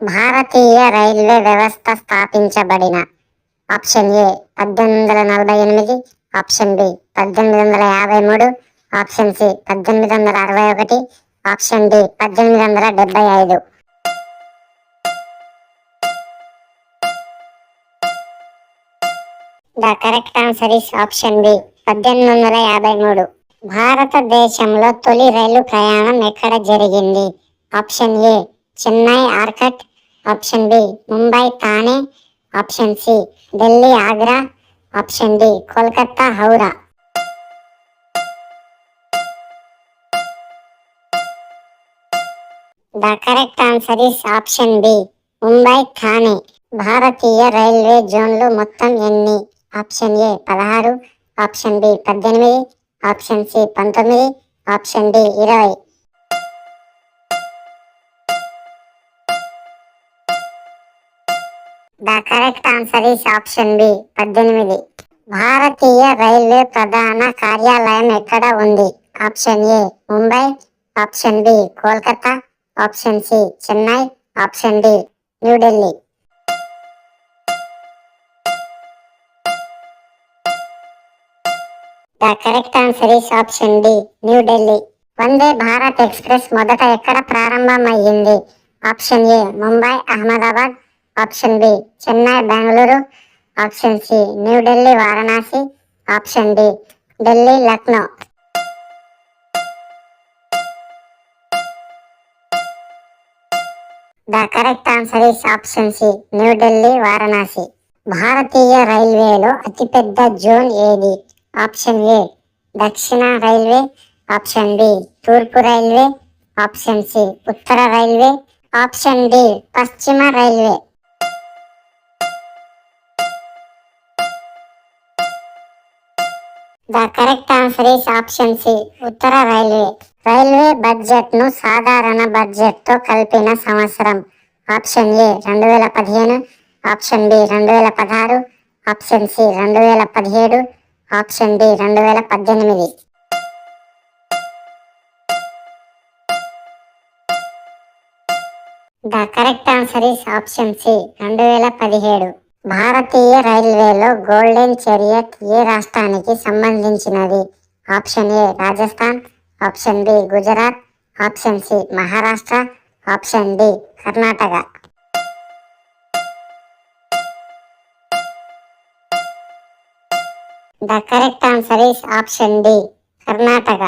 భారతీయ railway వ్యవస్థ స్థాపించబడిన option A 1848, option B 1853, option C 1861, option D 1875. The correct answer is option B 1853. భారతదేశంలో తొలి రైలు ప్రయాణం ఎక్కడ జరిగింది? Option A Chennai Arcot, option B Mumbai Thane, option C Delhi Agra, option D Kolkata Howrah. The correct answer is option B Mumbai Thane. భారతీయ railway జోన్లు మొత్తం ఎన్ని? Option A 16, option B 18, option C 19, option D 20. The correct answer is option B 18. భారతీయ రైల్వే ప్రధాన కార్యాలయం ఎక్కడ ఉంది? Option A Mumbai, option B Kolkata, option C Chennai, option D New Delhi. The correct answer is option D New Delhi. Vande Bharat express మొదట ఎక్కడ ప్రారంభమయ్యింది? Option A Mumbai Ahmedabad, option B Chennai Bengaluru, option C New Delhi Varanasi, option D Delhi Lucknow. The correct answer is option C New Delhi Varanasi. భారతీయ రైల్వేలో అతిపెద్ద జోన్ ఏది? ఆప్షన్ ఏ దక్షిణ railway, option B తూర్పు railway, option C ఉత్తర రైల్వే, ఆప్షన్ డి పశ్చిమ railway. The correct answer is option C ఉత్తర railway. Railway budget ను సాధారణ బడ్జెట్ తో కలిపిన సంవత్సరం? Option A 2015, option B 2016, option C 2017, option D 2018. The correct answer is option C 2017. భారతీయ రైల్వేలో గోల్డెన్ చరియట్ ఏ రాష్ట్రానికి సంబంధించినది? Option A Rajasthan, option B Gujarat, option C Maharashtra, option D Karnataka. The correct answer is option D Karnataka.